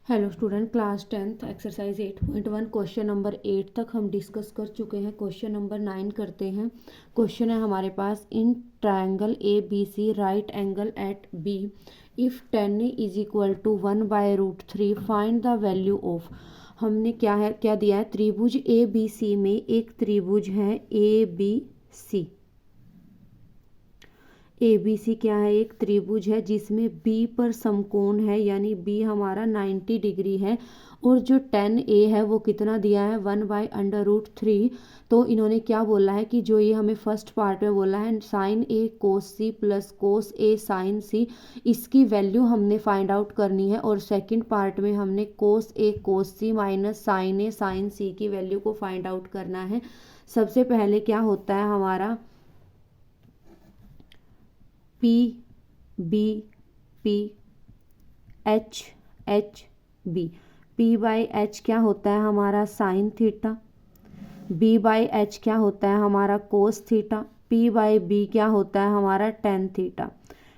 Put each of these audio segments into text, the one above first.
Hello student, class 10th exercise 8.1 question number 8 तक हम discuss कर चुके हैं। क्वेश्चन नंबर 9 करते हैं। क्वेश्चन है हमारे पास, in triangle A B C right angle at B if 10 is equal to 1/√3 find the value of. हमने क्या दिया है, त्रिभुज ए बी सी में एक त्रिभुज है ए बी सी। ए बी सी क्या है, एक त्रिभुज है जिसमें बी पर समकोण है, यानी बी हमारा 90 डिग्री है। और जो 10 ए है वो कितना दिया है, 1/√3। तो इन्होंने क्या बोला है कि जो ये हमें फर्स्ट पार्ट में बोला है साइन ए कोस सी प्लस कोस ए साइन सी, इसकी वैल्यू हमने फाइंड आउट करनी है। और सेकंड पार्ट में हमने कोस ए कोस सी माइनस साइन ए साइन सी की वैल्यू को फाइंड आउट करना है। सबसे पहले क्या होता है हमारा, P B P H H B. P by H क्या होता है हमारा sine theta, B by H क्या होता है हमारा cos theta, P by B क्या होता है हमारा tan theta,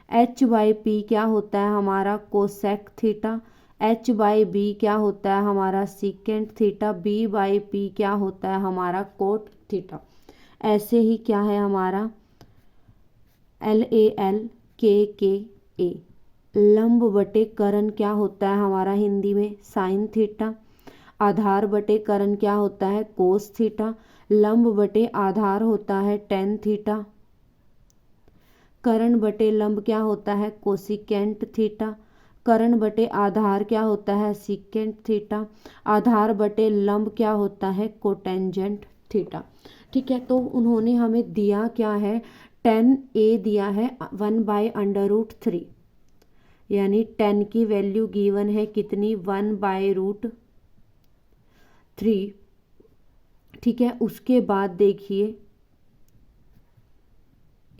H by P क्या होता है हमारा cosec theta, H by B क्या होता है हमारा secant theta, B by P क्या होता है हमारा कोट थीटा। ऐसे ही क्या है हमारा एल ए एल के ए। लंब बटे करण क्या होता है हमारा हिंदी में साइन थीटा, आधार बटे करण क्या होता है कोस थीटा, लंब बटे आधार होता है टेन थीटा, करण बटे लंब क्या होता है कोसिकेंट थीटा, करण बटे आधार क्या होता है सीकेंट थीटा, आधार बटे लंब क्या होता है कोटेंजेंट थीटा। ठीक है, तो उन्होंने हमें दिया क्या है, 10 ए दिया है 1/√3, यानी 10 की वैल्यू गिवन है कितनी 1/√3। ठीक है, उसके बाद देखिए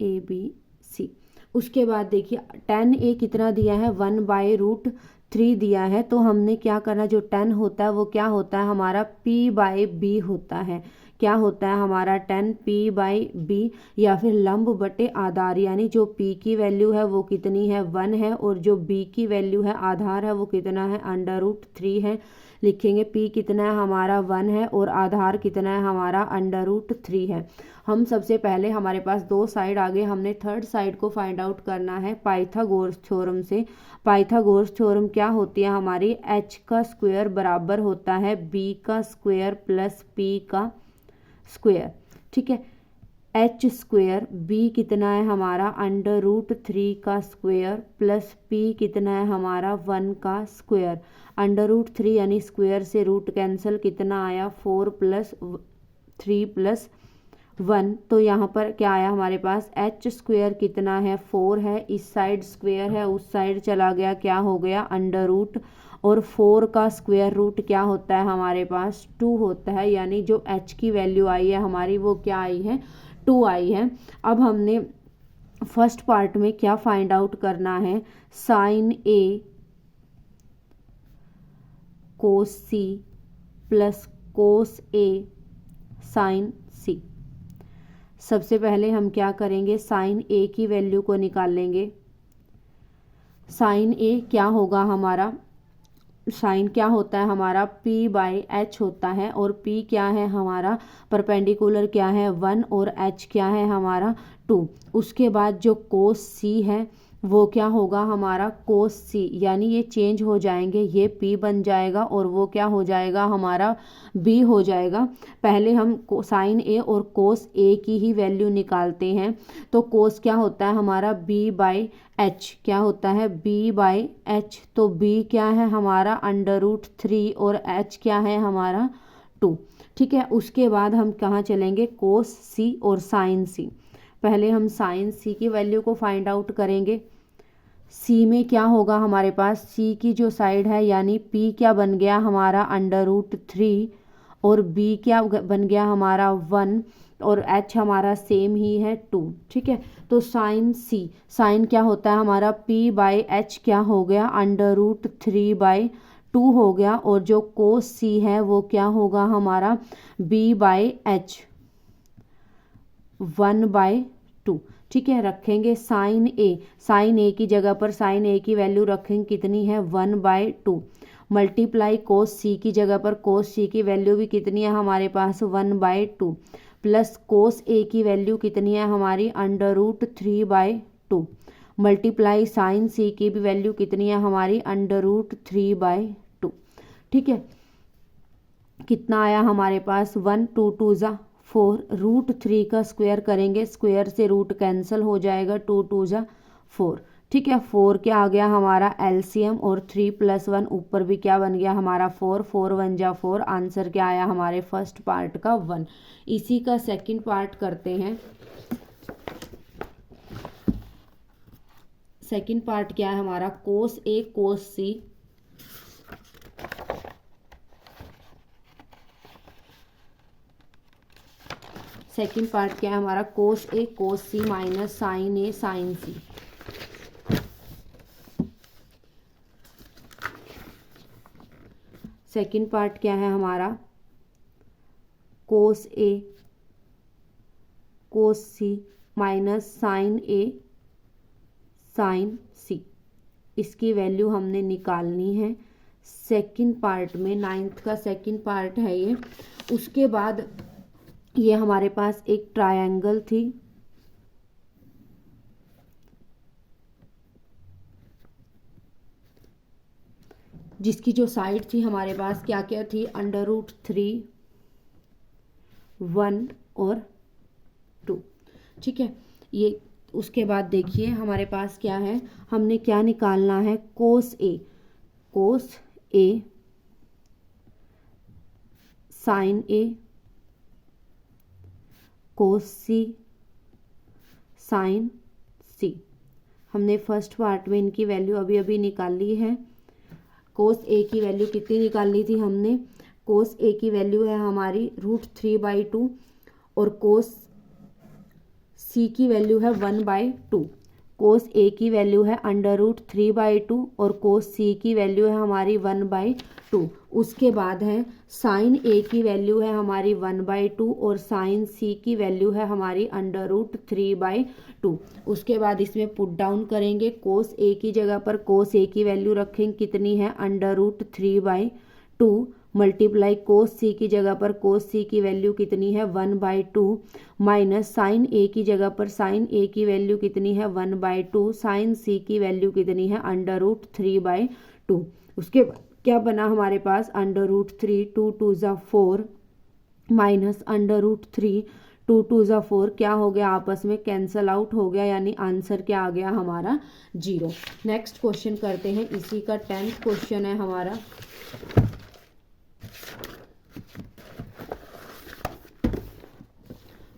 ए बी सी, उसके बाद देखिए 10 ए कितना दिया है 1/√3 दिया है। तो हमने क्या करना, जो 10 होता है वो क्या होता है हमारा P बाई बी होता है। क्या होता है हमारा 10 P बाई बी, या फिर लंब बटे आधार, यानी जो P की वैल्यू है वो कितनी है 1 है, और जो B की वैल्यू है आधार है वो कितना है √3 है। लिखेंगे P कितना है हमारा 1 है और आधार कितना है हमारा √3 है। हम सबसे पहले हमारे पास दो साइड आगे, हमने थर्ड साइड को फाइंड आउट करना है पाइथागोरस थ्योरम से। पाइथागोरस थ्योरम क्या होती है हमारी, h का स्क्वायर बराबर होता है b का स्क्वायर प्लस p का स्क्वायर। ठीक है, h स्क्वायर b कितना है हमारा √3 का स्क्वायर प्लस p कितना है हमारा 1 का स्क्वायर। √3 यानी स्क्वायर से रूट कैंसिल, कितना आया 4 + 3 + 1। तो यहाँ पर क्या आया हमारे पास, h स्क्वायर कितना है 4 है, इस साइड स्क्वायर है उस साइड चला गया, क्या हो गया √ और 4 का स्क्वायर रूट क्या होता है हमारे पास 2 होता है, यानी जो h की वैल्यू आई है हमारी वो क्या आई है 2 आई है। अब हमने फर्स्ट पार्ट में क्या फाइंड आउट करना है, साइन ए कोस सी प्लस कोस ए साइन सी। सबसे पहले हम क्या करेंगे, साइन ए की वैल्यू को निकालेंगे। साइन ए क्या होगा हमारा, साइन क्या होता है हमारा P बाई एच होता है, और P क्या है हमारा परपेंडिकुलर क्या है 1 और h क्या है हमारा 2। उसके बाद जो कोस C है वो क्या होगा हमारा कोस C, यानी ये चेंज हो जाएंगे, ये P बन जाएगा और वो क्या हो जाएगा हमारा B हो जाएगा। पहले हम साइन ए और कोस ए की ही वैल्यू निकालते हैं। तो कोस क्या होता है हमारा B बाई एच, क्या होता है B बाई एच, तो B क्या है हमारा √3 और h क्या है हमारा 2। ठीक है, उसके बाद हम कहाँ चलेंगे, कोस C और साइन C। पहले हम साइन C की वैल्यू को फाइंड आउट करेंगे। C में क्या होगा हमारे पास, C की जो साइड है यानी P क्या बन गया हमारा √3 और B क्या बन गया हमारा 1 और h हमारा सेम ही है 2। ठीक है, तो साइन C, साइन क्या होता है हमारा P बाई एच क्या हो गया √3/2 हो गया, और जो कोस C है वो क्या होगा हमारा B बाई एच 1/2। ठीक है, रखेंगे साइन ए, साइन ए की जगह पर साइन ए की वैल्यू रखेंगे कितनी है 1/2। मल्टीप्लाई कोस सी की जगह पर कोस सी की वैल्यू भी कितनी है हमारे पास 1/2 प्लस कोस ए की वैल्यू कितनी है हमारी √3/2 मल्टीप्लाई साइन सी की भी वैल्यू कितनी है हमारी √3/2। ठीक है, कितना आया हमारे पास 1 2 2 ज़ा 4 √3 का स्क्वायर करेंगे, स्क्वायर से रूट कैंसिल हो जाएगा, 2 2 ज़ा 4। ठीक है, 4 क्या आ गया हमारा एलसीएम और 3 + 1 ऊपर भी क्या बन गया हमारा 4 4 1 जा 4। आंसर क्या आया हमारे फर्स्ट पार्ट का 1। इसी का सेकंड पार्ट करते हैं। सेकंड पार्ट क्या है हमारा कोस ए कोस सी। सेकंड पार्ट क्या है हमारा कोस ए कोस सी माइनस साइन ए साइन सी। सेकंड पार्ट क्या है हमारा कोस ए कोस सी माइनस साइन ए साइन सी। इसकी वैल्यू हमने निकालनी है सेकंड पार्ट में, 9th का सेकंड पार्ट है ये। उसके बाद ये हमारे पास एक ट्रायंगल थी, जिसकी जो साइड थी हमारे पास क्या क्या थी √3 1 और 2। ठीक है, ये उसके बाद देखिए हमारे पास क्या है, हमने क्या निकालना है कोस ए साइन ए कोस सी साइन सी। हमने फर्स्ट पार्ट में इनकी वैल्यू अभी अभी निकाली है। कोस ए की वैल्यू कितनी निकाली थी हमने, कोस ए की वैल्यू है हमारी √3/2 और कोस सी की वैल्यू है 1/2। कोस ए की वैल्यू है √3/2 और कोस सी की वैल्यू है हमारी 1/2। उसके बाद है साइन ए की वैल्यू है हमारी 1/2 और साइन सी की वैल्यू है हमारी √3/2। उसके बाद इसमें पुट डाउन करेंगे, कोस ए की जगह पर कोस ए की वैल्यू रखेंगे कितनी है √3/2 मल्टीप्लाई कोस सी की जगह पर कोस सी की वैल्यू कितनी है 1/2 माइनस साइन ए की जगह पर साइन ए की वैल्यू कितनी है 1/2 साइन सी की वैल्यू कितनी है √3/2। उसके बाद क्या बना हमारे पास √3 2 2 ज़ा 4 माइनस √3 2 2 ज़ा 4 क्या हो गया आपस में कैंसल आउट हो गया, यानी आंसर क्या आ गया हमारा 0। नेक्स्ट क्वेश्चन करते हैं, इसी का 10th क्वेश्चन है हमारा।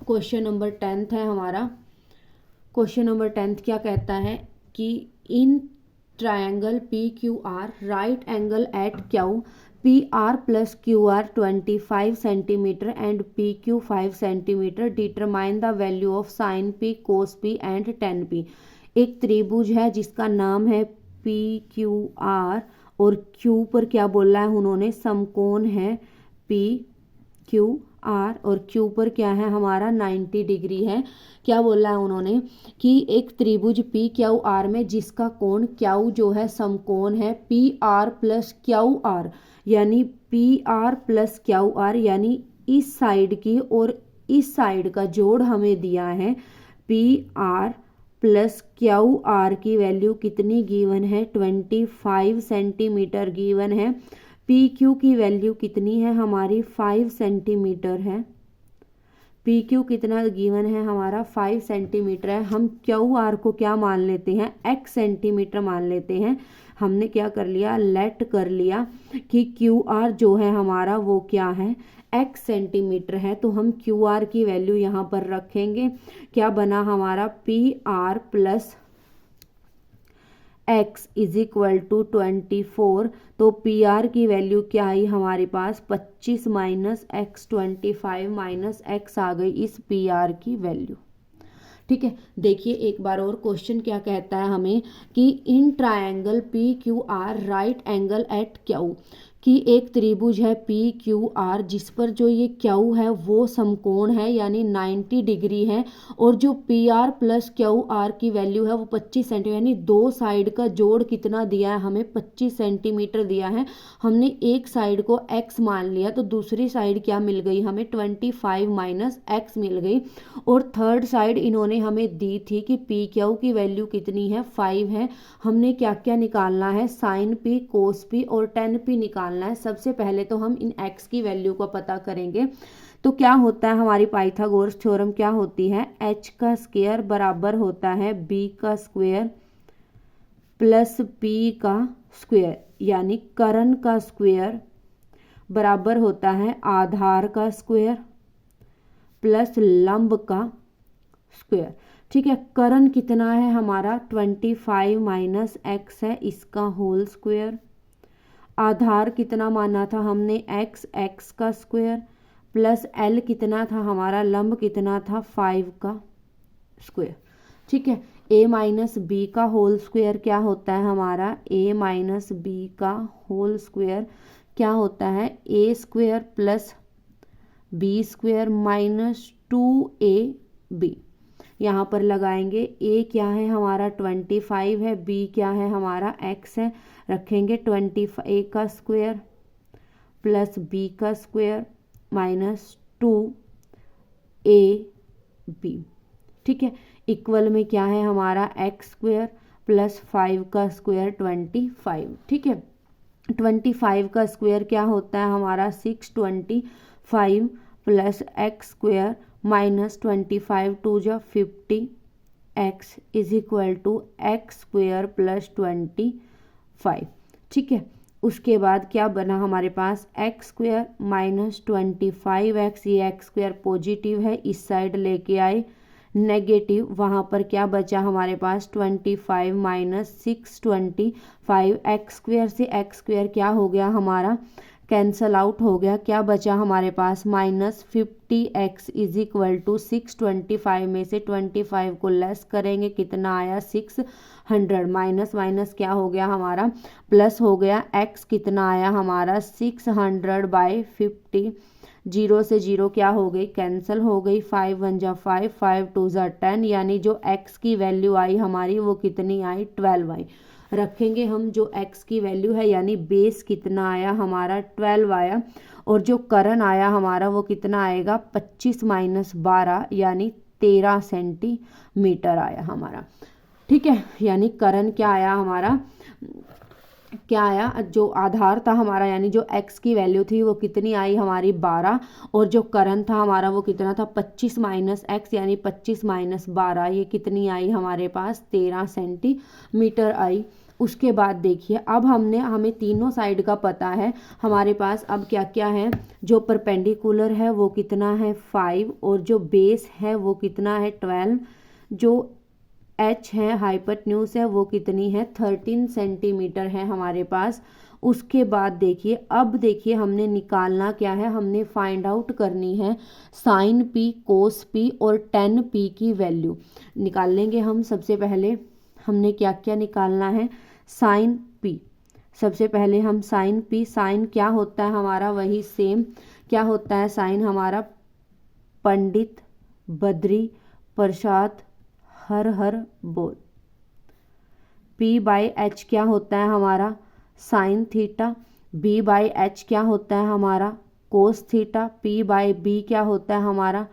क्वेश्चन नंबर 10th है हमारा। क्वेश्चन नंबर 10th क्या कहता है कि in triangle PQR right angle at Q PR + QR 25 centimetre and PQ 5 centimetre determine the value of sine P cos P and tan P। एक त्रिभुज है जिसका नाम है PQR और Q पर क्या बोला है उन्होंने समकोण है PQR और Q पर क्या है हमारा 90 डिग्री है। क्या बोला है उन्होंने कि एक त्रिभुज PQR में जिसका कोण Q जो है समकोण है PR + QR, यानी PR + QR, यानी इस साइड की और इस साइड का जोड़ हमें दिया है। PR + QR की वैल्यू कितनी गिवन है 25 सेंटीमीटर गिवन है। PQ की वैल्यू कितनी है हमारी 5 सेंटीमीटर है। PQ कितना गिवन है हमारा 5 सेंटीमीटर है। हम QR को क्या मान लेते हैं x सेंटीमीटर मान लेते हैं। हमने क्या कर लिया लेट कर लिया कि QR जो है हमारा वो क्या है x सेंटीमीटर है, तो हम QR की वैल्यू यहाँ पर रखेंगे। क्या बना हमारा PR + x = 24, तो PR की वैल्यू क्या आई हमारे पास 25 माइनस x 25 माइनस x आ गई इस PR की वैल्यू। ठीक है, देखिए एक बार और क्वेश्चन क्या कहता है हमें कि in triangle PQR right angle at Q कि एक त्रिभुज है पी क्यू आर जिस पर जो ये क्यू है वो समकोण है यानी 90 डिग्री है, और जो P R plus Q are की वैल्यू है वो 25 सेंटीमीटर, यानी दो साइड का जोड़ कितना दिया है हमें 25 सेंटीमीटर दिया है। हमने एक साइड को x मान लिया तो दूसरी साइड क्या मिल गई हमें 25 माइनस x मिल गई, और थर्ड साइड इन्होंने हमें दी थी कि पी क्यू की वैल्यू कितनी है 5 है। हमने क्या क्या निकालना है, साइन पी, कोस पी और टेन पी निकालना है। सबसे पहले तो हम इन x की वैल्यू को पता करेंगे। तो क्या होता है हमारी पाइथागोरस थ्योरम क्या होती है, h का स्क्वायर बराबर होता है b का स्क्वायर प्लस p का स्क्वायर, यानी कर्ण का स्क्वायर बराबर होता है आधार का स्क्वायर प्लस लंब का स्क्वायर। ठीक है, कर्ण कितना है हमारा 25 माइनस x है, इसका होल स्क्वायर। आधार कितना माना था हमने x का स्क्वायर प्लस l कितना था हमारा, लंब कितना था 5 का स्क्वायर। ठीक है, a माइनस बी का होल स्क्वायर क्या होता है हमारा, a माइनस बी का होल स्क्वायर क्या होता है a square plus B square minus 2ab। यहाँ पर लगाएंगे a क्या है हमारा 25 है, b क्या है हमारा x है, रखेंगे 25 a का स्क्वायर प्लस b का स्क्वायर माइनस 2ab। ठीक है, इक्वल में क्या है हमारा x स्क्वायर प्लस 5 का स्क्वायर 25। ठीक है, 25 का स्क्वायर क्या होता है हमारा 625 plus x square minus 25 two जा 50 x is equal to X square plus 25। ठीक है, उसके बाद क्या बना हमारे पास x स्क्वायर माइनस 25x, ये x स्क्वायर पॉजिटिव है, इस साइड लेके आए नेगेटिव, वहाँ पर क्या बचा हमारे पास 25 माइनस 625, एक्स स्क्वायर से एक्स स्क्वायर क्या हो गया हमारा कैंसल आउट हो गया, क्या बचा हमारे पास minus 50x is equal to 625 में से 25 को लेस करेंगे कितना आया 600, माइनस माइनस क्या हो गया हमारा प्लस हो गया, x कितना आया हमारा 600/50, जीरो से जीरो क्या हो गई कैंसिल हो गई, 5 1 जा 5, 5 2 जा 10, यानी जो x की वैल्यू आई हमारी वो कितनी आई 12 आई। रखेंगे हम जो x की वैल्यू है, यानी बेस कितना आया हमारा 12 आया, और जो कर्ण आया हमारा वो कितना आएगा 25 माइनस 12 यानी 13 सेंटीमीटर आया हमारा। ठीक है, यानी कर्ण क्या आया हमारा, क्या आया जो आधार था हमारा यानी जो x की वैल्यू थी वो कितनी आई हमारी 12, और जो कर्ण था हमारा वो कितना था 25 माइनस x यानी 25 माइनस 12, ये कितनी आई हमारे पास 13 सेंटीमीटर आई। उसके बाद देखिए अब हमें तीनों साइड का पता है हमारे पास, अब क्या क्या है, जो परपेंडिकुलर है वो कितना है 5, और जो बेस है वो कितना है 12, जो h है हाइपोटेन्यूज है वो कितनी है 13 सेंटीमीटर है हमारे पास। उसके बाद देखिए अब देखिए हमने निकालना क्या है, हमने फाइंड आउट करनी है साइन p कोस p और टेन p की वैल्यू निकाल लेंगे हम। सबसे पहले हमने क्या क्या निकालना है, साइन p, सबसे पहले हम साइन p, साइन क्या होता है हमारा वही सेम क्या होता है साइन हमारा पंडित बद्री प्रसाद हर हर बोल। p/h क्या होता है हमारा साइन थीटा, b/h क्या होता है हमारा कोस थीटा, p/b क्या होता है हमारा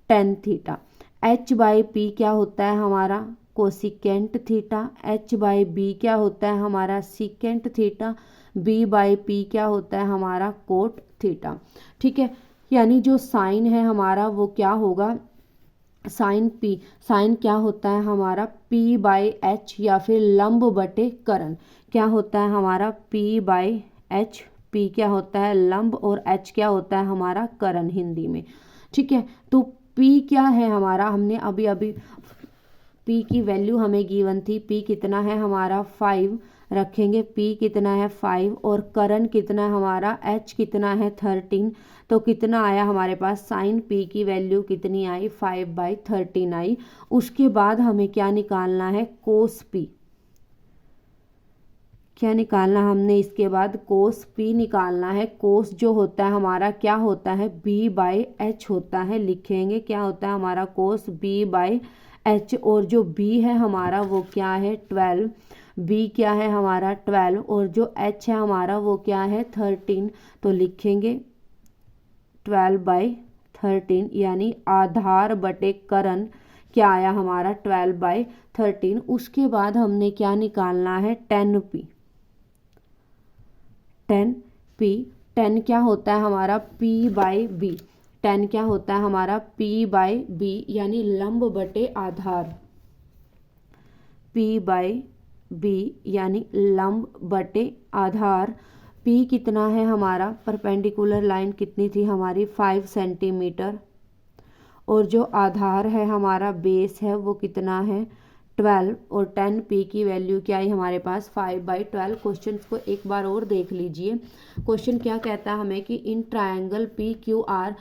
टेन थीटा, h/p क्या होता है हमारा कोसिकेंट थीटा, h/b क्या होता है हमारा सीकेंट थीटा, b/p क्या होता है हमारा कोट थीटा। ठीक है, यानी जो साइन है हमारा वो क्या होगा साइन p, साइन क्या होता है हमारा p/h या फिर लंब बटे कर्ण, क्या होता है हमारा p/h, p क्या होता है लंब और h क्या होता है हमारा कर्ण हिंदी में। ठीक है, तो p क्या है हमारा, हमने अभी अभी p की वैल्यू हमें गिवन थी, p कितना है हमारा 5, रखेंगे p कितना है 5 और कर्ण कितना है हमारा h कितना है 13, तो कितना आया हमारे पास साइन p की वैल्यू कितनी आई 5/13 आई। उसके बाद हमें क्या निकालना है कोस p, क्या निकालना हमने, इसके बाद कोस पी निकालना है। कोस जो होता है हमारा क्या होता है, बी बाई एच होता है। लिखेंगे क्या होता है हमारा कोस बी बाई एच, और जो बी है हमारा वो क्या है 12, बी क्या है हमारा 12, और जो एच है हमारा वो क्या है 13। तो लिखेंगे 12/13, यानी आधार बटे करण क्या आया हमारा 12/13। उसके बाद हमने क्या निकालना है 10p। 10p 10 क्या होता है हमारा p बाई बी। 10 क्या होता है हमारा p बाई बी, यानी लंब बटे आधार। p बाई बी यानी लंब बटे आधार। p कितना है हमारा, परपेंडिकुलर लाइन कितनी थी हमारी 5 सेंटीमीटर, और जो आधार है हमारा बेस है वो कितना है 12, और 10p की वैल्यू क्या आई हमारे पास 5/12। क्वेश्चन को एक बार और देख लीजिए। क्वेश्चन क्या कहता है हमें कि in triangle P Q R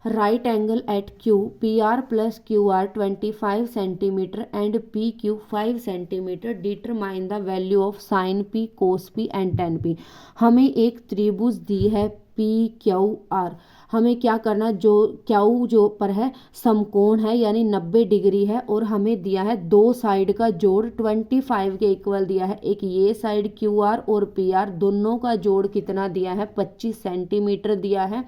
right angle at Q P R plus Q R 25 centimetre and P Q 5 centimetre, determine the value of sine P cos P and tan P. हमें एक त्रिभुज दी है P Q are, हमें क्या करना, जो Q जो पर है समकोण है यानी 90 डिग्री है, और हमें दिया है दो साइड का जोड़ 25 के इक्वल दिया है। एक ये साइड क्यू आर और पी आर दोनों का जोड़ कितना दिया है 25 सेंटीमीटर दिया है,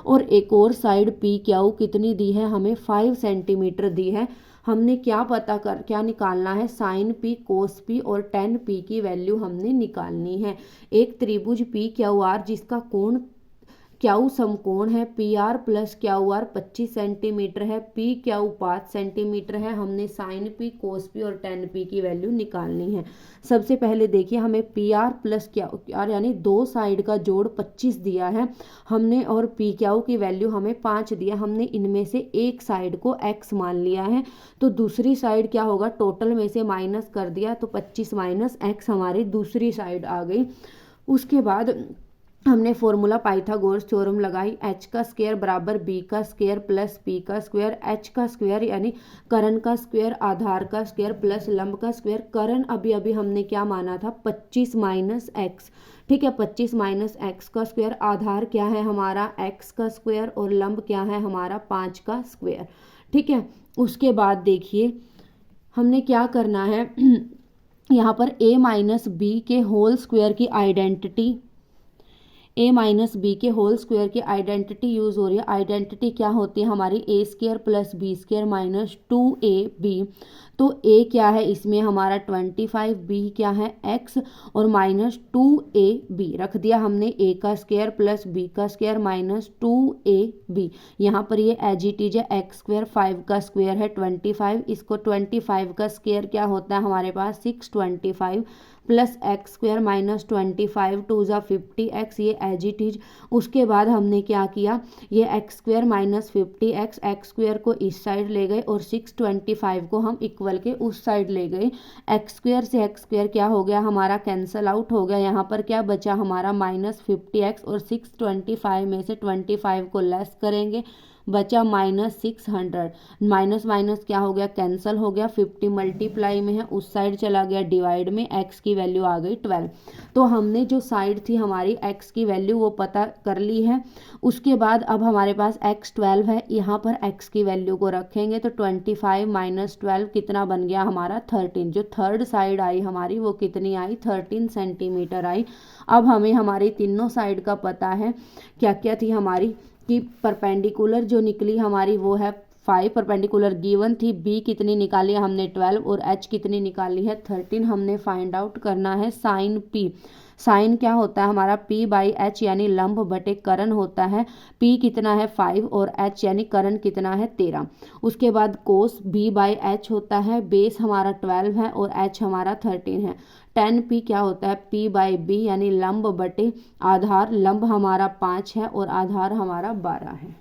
और एक और साइड पी क्यू कितनी दी है हमें 5 सेंटीमीटर दी है। हमने क्या निकालना है, साइन पी कोस पी और टेन पी की वैल्यू हमने निकालनी है। एक त्रिभुज पी क्यू आर जिसका कोण क्यू समकोण है, P R plus Q R 25 centimetre है, पी क्यू 5 सेंटीमीटर है। हमने साइन पी कोस पी और टेन पी की वैल्यू निकालनी है। सबसे पहले देखिए हमें P R plus Q are यानी दो साइड का जोड़ 25 दिया है हमने, और पी क्यू की वैल्यू हमें 5 दिया। हमने इनमें से एक साइड को x मान लिया है, तो दूसरी साइड क्या होगा, टोटल में से माइनस कर दिया तो 25 माइनस x हमारी दूसरी साइड आ गई। उसके बाद हमने फॉर्मूला पाइथागोरस थ्योरम लगाई, h का स्क्वायर बराबर b का स्क्वायर प्लस p का स्क्वायर। h का स्क्वायर यानी करण का स्क्वायर, आधार का स्क्वायर प्लस लंब का स्क्वायर। करण अभी हमने क्या माना था 25 माइनस एक्स, ठीक है 25 माइनस एक्स का स्क्वायर। आधार क्या है हमारा x का स्क्वायर, और लंब क्या है हमारा 5 का स्क्वायर, ठीक है। उसके बाद देखिए हमने क्या करना है यहाँ पर a माइनस बी के होल स्क्वायर की आइडेंटिटी, a माइनस बी के होल स्क्वायर की आइडेंटिटी यूज हो रही है। आइडेंटिटी क्या होती है हमारी A square plus B square minus 2ab। तो a क्या है इसमें हमारा 25, b क्या है x, और माइनस 2ab रख दिया हमने। a का स्क्वायर प्लस b का स्क्वायर माइनस 2ab। यहाँ पर ये एज इट इज है एक्स स्क्वायर, 5 का स्क्वायर है 25, इसको 25 का स्क्वायर क्या होता है हमारे पास 625 plus X square minus 25 two ज़ा 50x, ये एज इट इज। उसके बाद हमने क्या किया, ये x square minus 50x, x square को इस साइड ले गए और 625 को हम इक्वल के उस साइड ले गए। एक्स स्क्वायर से एक्स स्क्वायर क्या हो गया हमारा कैंसल आउट हो गया। यहाँ पर क्या बचा हमारा माइनस 50x, और 625 में से 25 को लेस करेंगे बचा माइनस 600। माइनस माइनस क्या हो गया कैंसल हो गया, 50 मल्टीप्लाई में है उस साइड चला गया डिवाइड में, x की वैल्यू आ गई 12। तो हमने जो साइड थी हमारी x की वैल्यू वो पता कर ली है। उसके बाद अब हमारे पास x 12 है, यहाँ पर x की वैल्यू को रखेंगे तो 25 माइनस 12 कितना बन गया हमारा 13। जो थर्ड साइड आई हमारी वो कितनी आई 13 सेंटीमीटर आई। अब हमें हमारी तीनों साइड का पता है क्या क्या थी हमारी, कि परपेंडिकुलर जो निकली हमारी वो है 5 परपेंडिकुलर गिवन थी, b कितनी निकाली हमने 12, और h कितनी निकाली है 13। हमने फाइंड आउट करना है साइन p। साइन क्या होता है हमारा p बाई h यानी लंब बटे करण होता है। p कितना है 5 और h यानी करण कितना है 13। उसके बाद कोस b बाई h होता है, बेस हमारा 12 है और h हमारा 13 है। 10p क्या होता है p बाई b यानी लंब बटे आधार, लंब हमारा 5 है और आधार हमारा 12 है।